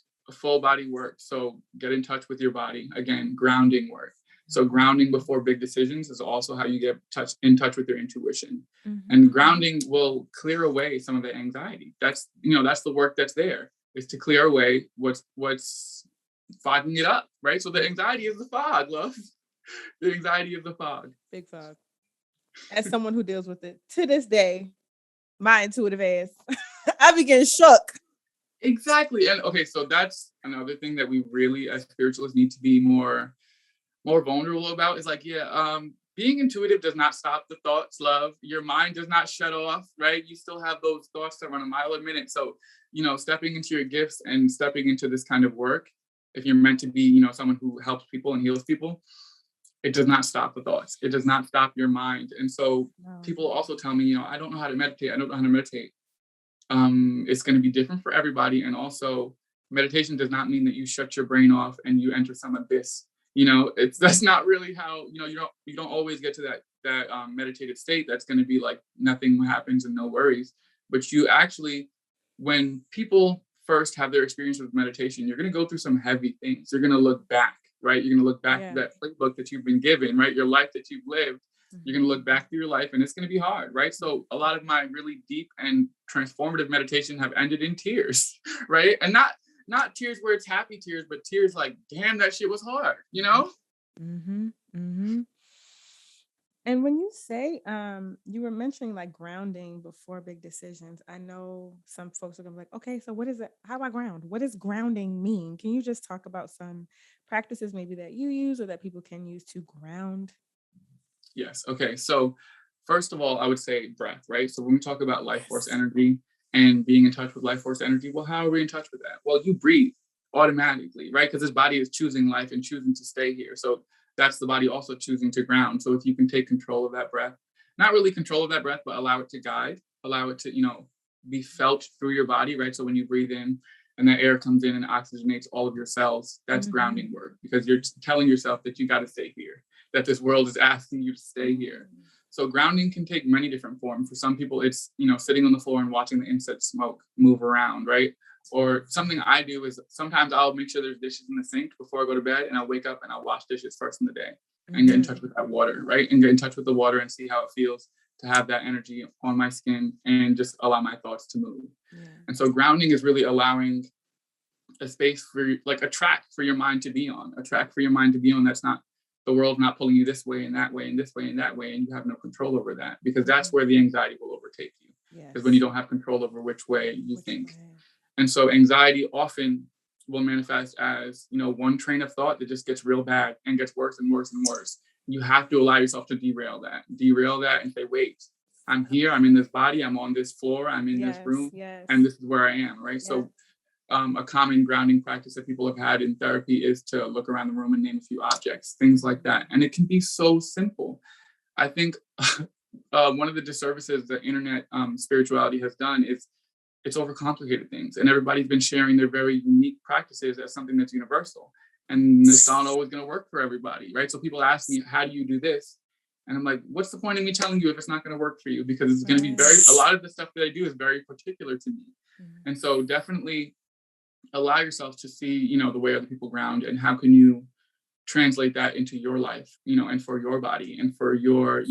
So get in touch with your body. Again, grounding work. So grounding before big decisions is also how you get in touch with your intuition. And grounding will clear away some of the anxiety. That's the work that's there, is to clear away what's fogging it up, right? So the anxiety is the fog, love. The anxiety is the fog. Big fog. As someone who deals with it to this day, my intuitive ass, I be getting shook. Exactly. And okay, so that's another thing that we really as spiritualists need to be more vulnerable about, is like, being intuitive does not stop the thoughts, love. Your mind does not shut off, right? You still have those thoughts that run a mile a minute. So, stepping into your gifts and stepping into this kind of work, if you're meant to be, someone who helps people and heals people, it does not stop the thoughts. It does not stop your mind. And so people also tell me, I don't know how to meditate. I don't know how to meditate. It's going to be different for everybody. And also, meditation does not mean that you shut your brain off and you enter some abyss. That's not really how, you don't always get to that meditative state that's going to be like nothing happens and no worries. But you actually, when people first have their experience with meditation, you're going to go through some heavy things. You're going to look back, right? You're going to look back to that playbook that you've been given, right? Your life that you've lived. You're going to look back through your life and it's going to be hard, right? So a lot of my really deep and transformative meditation have ended in tears, right? And not tears where it's happy tears, but tears like, damn, that shit was hard, And when you say, you were mentioning like grounding before big decisions, I know some folks are gonna be like, okay, so what is it? How do I ground? What does grounding mean? Can you just talk about some practices maybe that you use or that people can use to ground? Yes. Okay. So first of all, I would say breath, right? So when we talk about life force energy and being in touch with life force energy, well, how are we in touch with that? Well, you breathe automatically, right? Because this body is choosing life and choosing to stay here. So that's the body also choosing to ground. So if you can take control of that breath, not really control of that breath, but allow it to guide, allow it to, be felt through your body, right? So when you breathe in and that air comes in and oxygenates all of your cells, that's grounding work, because you're telling yourself that you got to stay here, that this world is asking you to stay here. So grounding can take many different forms. For some people, it's, sitting on the floor and watching the incense smoke move around, right? Or something I do is sometimes I'll make sure there's dishes in the sink before I go to bed, and I'll wake up and I'll wash dishes first in the day and get in touch with that water, right? And get in touch with the water and see how it feels to have that energy on my skin and just allow my thoughts to move. And so grounding is really allowing a space for, like, a track for your mind to be on, that's not the world not pulling you this way and that way and this way and that way, and you have no control over that, because that's where the anxiety will overtake you. Because when you don't have control over which way you think. And so anxiety often will manifest as, one train of thought that just gets real bad and gets worse and worse and worse. You have to allow yourself to derail that and say, wait, I'm here, I'm in this body, I'm on this floor, I'm in this room, and this is where I am, right? So a common grounding practice that people have had in therapy is to look around the room and name a few objects, things like that. And it can be so simple. I think one of the disservices that internet spirituality has done is it's overcomplicated things, and everybody's been sharing their very unique practices as something that's universal, and it's not always going to work for everybody, right? So people ask me, how do you do this? And I'm like, what's the point of me telling you if it's not going to work for you? Because it's going to be a lot of the stuff that I do is very particular to me. And so definitely allow yourself to see, the way other people ground, and how can you translate that into your life, and for your body and for your,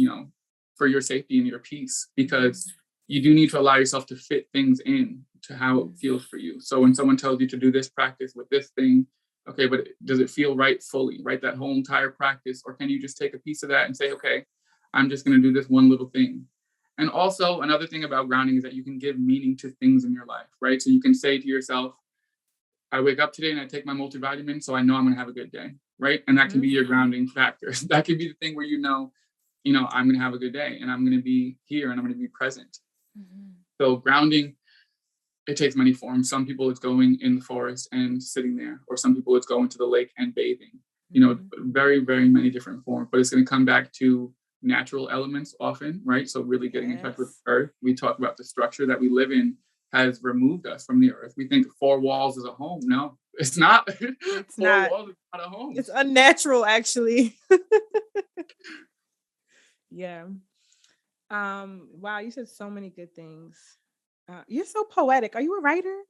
for your safety and your peace, because you do need to allow yourself to fit things in to how it feels for you. So when someone tells you to do this practice with this thing, okay, but does it feel right fully, right? That whole entire practice, or can you just take a piece of that and say, okay, I'm just going to do this one little thing. And also another thing about grounding is that you can give meaning to things in your life, right? So you can say to yourself, I wake up today and I take my multivitamin, so I know I'm going to have a good day, right? And that can be your grounding factor. That could be the thing where I'm going to have a good day, and I'm going to be here, and I'm going to be present. So grounding, it takes many forms. Some people it's going in the forest and sitting there, or some people it's going to the lake and bathing, very, very many different forms, but it's going to come back to natural elements often, right? So really getting in touch with earth. We talk about the structure that we live in has removed us from the earth. We think 4 walls is a home. No, it's not. It's 4 not. walls is not a home. It's unnatural, actually. Yeah. Wow, you said so many good things. You're so poetic. Are you a writer?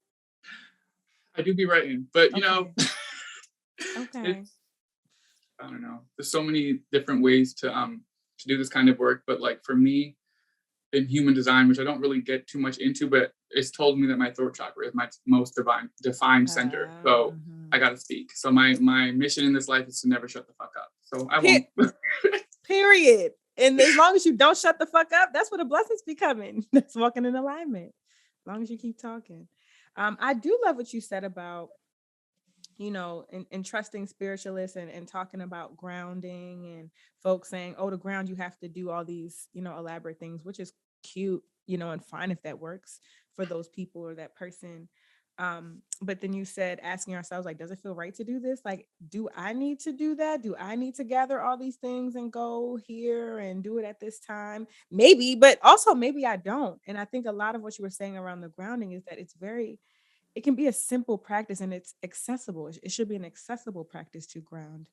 I do be writing, but Okay. Okay. it's, I don't know. There's so many different ways to do this kind of work, but like for me in human design, which I don't really get too much into, but it's told me that my throat chakra is my most defined center. So I gotta speak. So my mission in this life is to never shut the fuck up. So I won't. Period. And as long as you don't shut the fuck up, that's where the blessings be coming. That's walking in alignment. As long as you keep talking. I do love what you said about, and trusting spiritualists and talking about grounding and folks saying, oh, to ground, you have to do all these, elaborate things, which is cute, and fine if that works for those people or that person. But then you said, asking ourselves, like, does it feel right to do this? Like, do I need to do that? Do I need to gather all these things and go here and do it at this time? Maybe, but also maybe I don't. And I think a lot of what you were saying around the grounding is that it can be a simple practice and it's accessible. It should be an accessible practice to ground.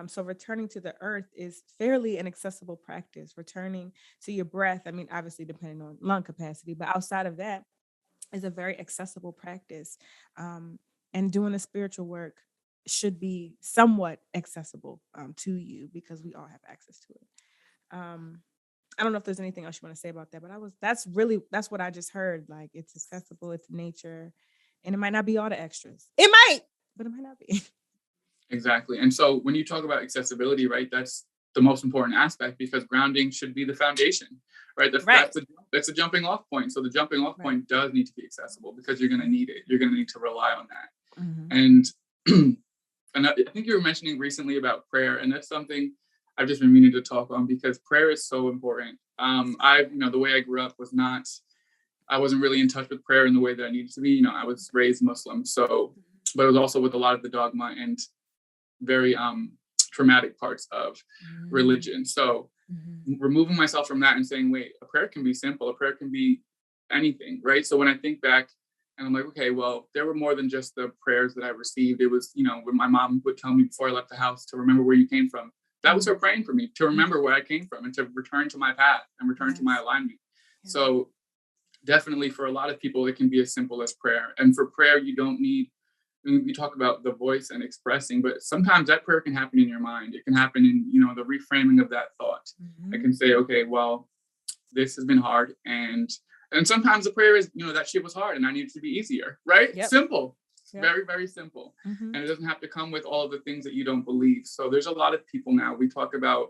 So returning to the earth is fairly an accessible practice. Returning to your breath, I mean, obviously depending on lung capacity, but outside of that is a very accessible practice. And doing the spiritual work should be somewhat accessible to you because we all have access to it. I don't know if there's anything else you want to say about that, but that's what I just heard. Like, it's accessible, it's nature, and it might not be all the extras. It might, but it might not be. Exactly. And so when you talk about accessibility, right, that's the most important aspect because grounding should be the foundation, right? That's a jumping off point. So the jumping off point does need to be accessible because you're going to need it. You're going to need to rely on that. Mm-hmm. And I think you were mentioning recently about prayer, and that's something I've just been meaning to talk on because prayer is so important. The way I grew up I wasn't really in touch with prayer in the way that I needed to be. I was raised Muslim, but it was also with a lot of the dogma and very traumatic parts of religion. So removing myself from that and saying, wait, a prayer can be simple. A prayer can be anything, right? So when I think back and I'm like, okay, well, there were more than just the prayers that I received. It was, when my mom would tell me before I left the house to remember where you came from. That was her praying for me, to remember where I came from and to return to my path and return to my alignment. Yeah. So definitely for a lot of people, it can be as simple as prayer. And for prayer, you don't need, we talk about the voice and expressing, but sometimes that prayer can happen in your mind. It can happen in, the reframing of that thought. I can say, okay, well, this has been hard. And sometimes the prayer is, that shit was hard and I need it to be easier, right? Yep. Simple. Yep. Very, very simple. And it doesn't have to come with all of the things that you don't believe. So there's a lot of people now, we talk about,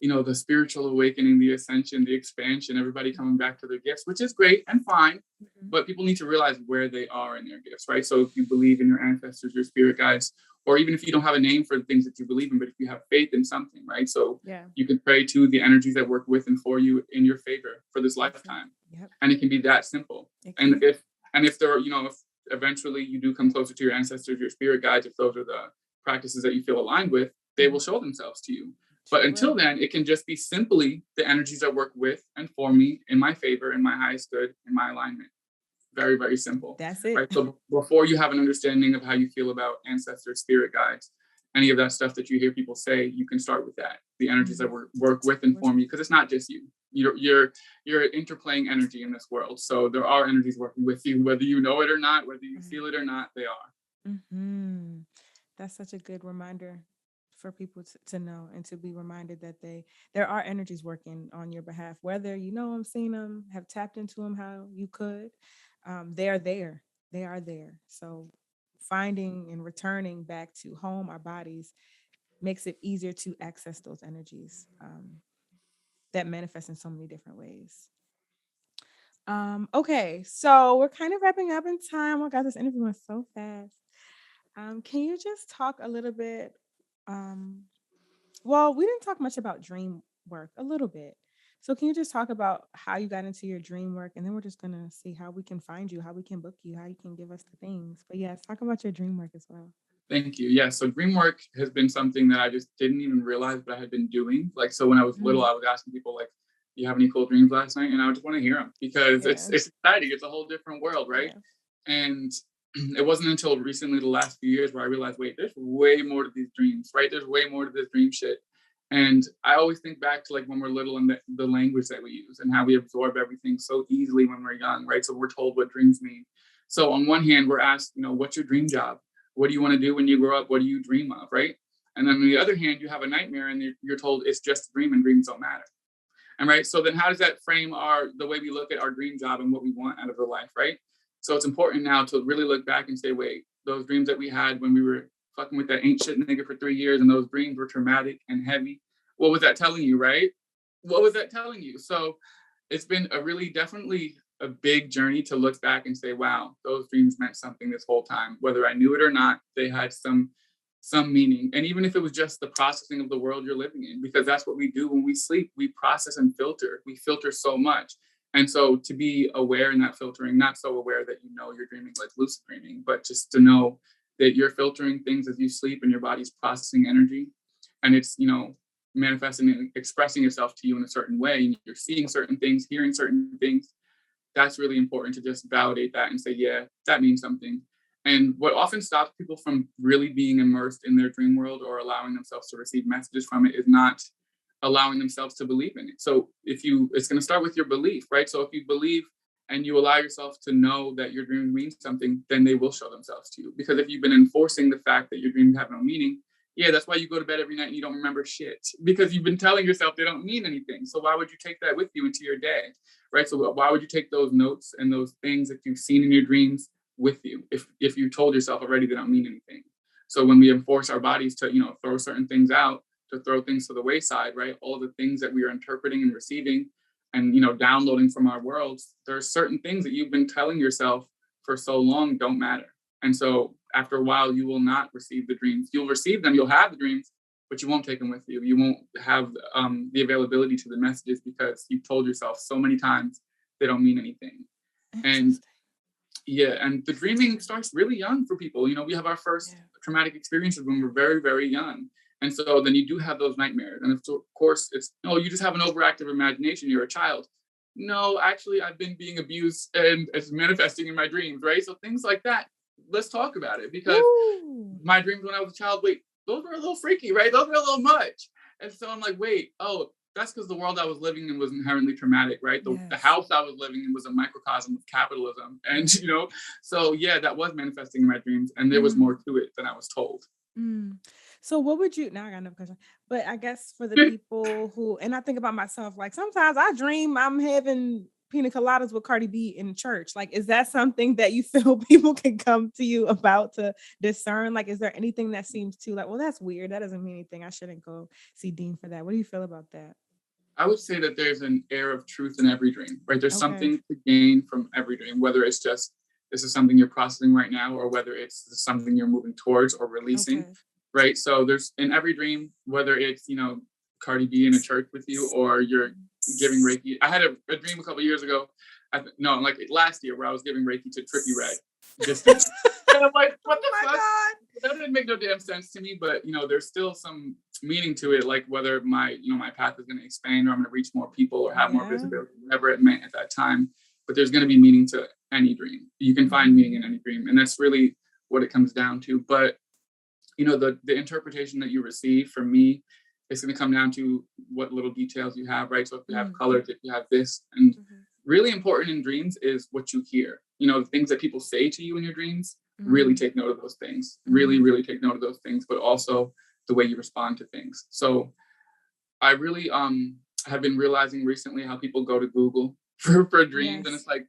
the spiritual awakening, the ascension, the expansion, everybody coming back to their gifts, which is great and fine, but people need to realize where they are in their gifts, right? So if you believe in your ancestors, your spirit guides, or even if you don't have a name for the things that you believe in, but if you have faith in something, right? So you can pray to the energies that work with and for you in your favor for this lifetime. Yep. And it can be that simple. And if there are, if eventually you do come closer to your ancestors, your spirit guides, if those are the practices that you feel aligned with, they will show themselves to you. But until then, it can just be simply the energies that work with and for me in my favor, in my highest good, in my alignment. Very, very simple. That's it. Right? So before you have an understanding of how you feel about ancestors, spirit guides, any of that stuff that you hear people say, you can start with that. The energies that work with and for me, because it's not just you. You're interplaying energy in this world. So there are energies working with you, whether you know it or not, whether you feel it or not, they are. Mm-hmm. That's such a good reminder for people to know and to be reminded that there are energies working on your behalf, whether them, seen them, have tapped into them how you could. They are there. So finding and returning back to home, our bodies, makes it easier to access those energies that manifest in so many different ways. Okay, so we're kind of wrapping up in time. Oh God, this interview went so fast. Can you just talk a little bit? Well, we didn't talk much about dream work, a little bit. So can you just talk about how you got into your dream work? And then we're just going to see how we can find you, how we can book you, how you can give us the things. But yes, talk about your dream work as well. Thank you. Yeah. So dream work has been something that I just didn't even realize, but I had been doing. Like, so when I was little, I was asking people like, do you have any cool dreams last night? And I would just want to hear them because it's exciting. It's a whole different world. Right. Yeah. And it wasn't until recently, the last few years, where I realized, wait, there's way more to these dreams, right? There's way more to this dream shit. And I always think back to like when we're little and the language that we use and how we absorb everything so easily when we're young, right? So we're told what dreams mean. So on one hand, we're asked, what's your dream job? What do you want to do when you grow up? What do you dream of, right? And then on the other hand, you have a nightmare and you're told it's just a dream and dreams don't matter. And right, so then how does that frame the way we look at our dream job and what we want out of the life, right? So it's important now to really look back and say, wait, those dreams that we had when we were fucking with that ain't shit nigga for 3 years and those dreams were traumatic and heavy. What was that telling you, right? What was that telling you? So it's been definitely a big journey to look back and say, wow, those dreams meant something this whole time. Whether I knew it or not, they had some meaning. And even if it was just the processing of the world you're living in, because that's what we do when we sleep, we process and filter. We filter so much. And so to be aware in that filtering, not so aware that you're dreaming like lucid dreaming, but just to know that you're filtering things as you sleep and your body's processing energy. And it's, manifesting and expressing yourself to you in a certain way. And you're seeing certain things, hearing certain things. That's really important to just validate that and say, yeah, that means something. And what often stops people from really being immersed in their dream world or allowing themselves to receive messages from it is not allowing themselves to believe in it. So it's going to start with your belief, right? So if you believe and you allow yourself to know that your dreams mean something, then they will show themselves to you. Because if you've been enforcing the fact that your dreams have no meaning, yeah, that's why you go to bed every night and you don't remember shit, because you've been telling yourself they don't mean anything. So why would you take that with you into your day, right? So why would you take those notes and those things that you've seen in your dreams with you if you told yourself already they don't mean anything? So when we enforce our bodies to, throw certain things out, to throw things to the wayside, right? All the things that we are interpreting and receiving and, downloading from our worlds, there's certain things that you've been telling yourself for so long don't matter. And so after a while, you will not receive the dreams. You'll receive them, you'll have the dreams, but you won't take them with you. You won't have the availability to the messages because you've told yourself so many times they don't mean anything. And yeah, and the dreaming starts really young for people. We have our first traumatic experiences when we're very, very young. And so then you do have those nightmares. And of course, it's, you just have an overactive imagination. You're a child. No, actually, I've been being abused and it's manifesting in my dreams, right? So things like that. Let's talk about it, because my dreams when I was a child, wait, those were a little freaky, right? Those were a little much. And so I'm like, wait, that's because the world I was living in was inherently traumatic, right? The house I was living in was a microcosm of capitalism. And, so yeah, that was manifesting in my dreams. And there was more to it than I was told. So what would you, now I got another question, but I guess for the people who, and I think about myself, like sometimes I dream I'm having pina coladas with Cardi B in church. Like, is that something that you feel people can come to you about to discern? Like, is there anything that seems too like, well, that's weird, that doesn't mean anything, I shouldn't go see Deen for that? What do you feel about that? I would say that there's an air of truth in every dream, right? There's something to gain from every dream, whether it's just this is something you're processing right now, or whether it's something you're moving towards or releasing, right? So there's in every dream, whether it's, Cardi B in a church with you or you're giving Reiki. I had a dream a couple of years ago, like last year, where I was giving Reiki to Trippy Red. And I'm like, what the fuck? God. That didn't make no damn sense to me, but there's still some meaning to it, like whether my path is going to expand or I'm going to reach more people or have more visibility, whatever it meant at that time. But there's going to be meaning to any dream. You can find meaning in any dream, and that's really what it comes down to. But the interpretation that you receive from me, it's going to come down to what little details you have, right? So if you have colors, if you have this, and really important in dreams is what you hear. The things that people say to you in your dreams, really take note of those things. Really, really take note of those things, but also the way you respond to things. So I really have been realizing recently how people go to Google for dreams, and it's like,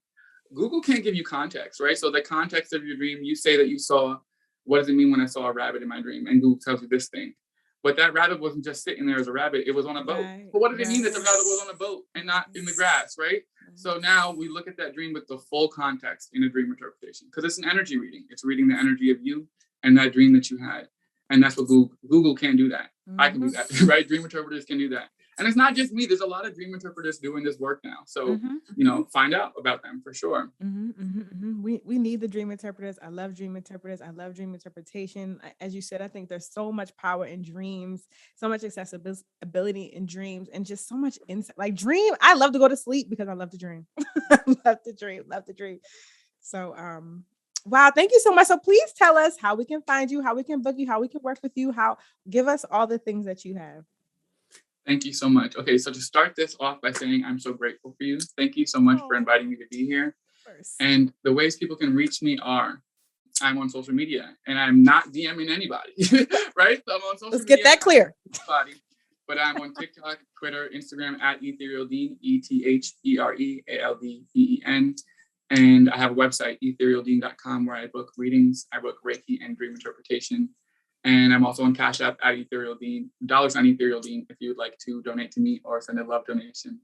Google can't give you context, right? So the context of your dream, you say that you saw, what does it mean when I saw a rabbit in my dream? And Google tells you this thing. But that rabbit wasn't just sitting there as a rabbit, it was on a boat. But what did it mean that the rabbit was on a boat and not in the grass, right? So now we look at that dream with the full context in a dream interpretation, because it's an energy reading. It's reading the energy of you and that dream that you had. And that's what Google can't do that. I can do that, right? Dream interpreters can do that. And it's not just me. There's a lot of dream interpreters doing this work now. So, find out about them for sure. We need the dream interpreters. I love dream interpreters. I love dream interpretation. As you said, I think there's so much power in dreams, so much accessibility in dreams, and just so much insight. Like dream, I love to go to sleep because I love to dream. I love to dream. So, wow, thank you so much. So please tell us how we can find you, how we can book you, how we can work with you, give us all the things that you have. Thank you so much. Okay, so to start this off by saying I'm so grateful for you. Thank you so much for inviting me to be here. And the ways people can reach me are, I'm on social media and I'm not DMing anybody, right? So I'm on social media. Let's get that clear. But I'm on TikTok, Twitter, Instagram at etherealdeen, etherealdeen. And I have a website, etherealdeen.com, where I book readings, I book Reiki and dream interpretation. And I'm also on Cashapp at etherealdeen, $sign etherealdeen, if you would like to donate to me or send a love donation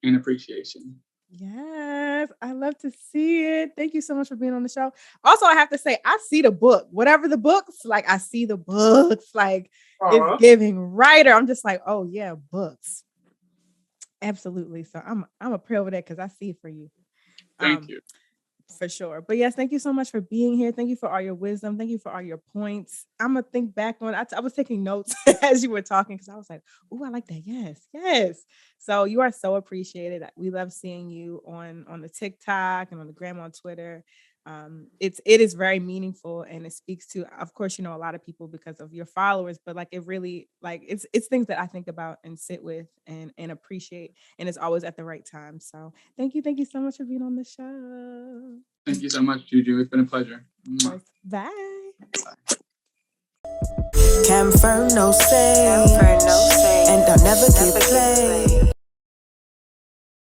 in appreciation. Yes, I love to see it. Thank you so much for being on the show. Also, I have to say, I see the book. Whatever the books, like I see the books, like it's giving writer. I'm just like, oh yeah, books. Absolutely. So I'm a pray over that because I see it for you. Thank you. For sure. But yes, thank you so much for being here. Thank you for all your wisdom. Thank you for all your points. I'm going to think back on, I was taking notes as you were talking because I was like, oh, I like that. Yes. Yes. So you are so appreciated. We love seeing you on the TikTok and on the gram, on Twitter. It is very meaningful and it speaks to, of course, you know, a lot of people because of your followers, but like it really, like it's things that I think about and sit with and appreciate, and it's always at the right time. So thank you so much for being on the show. Thank you so much, Juju. It's been a pleasure. Bye. Confirm no say, and I'll never get played.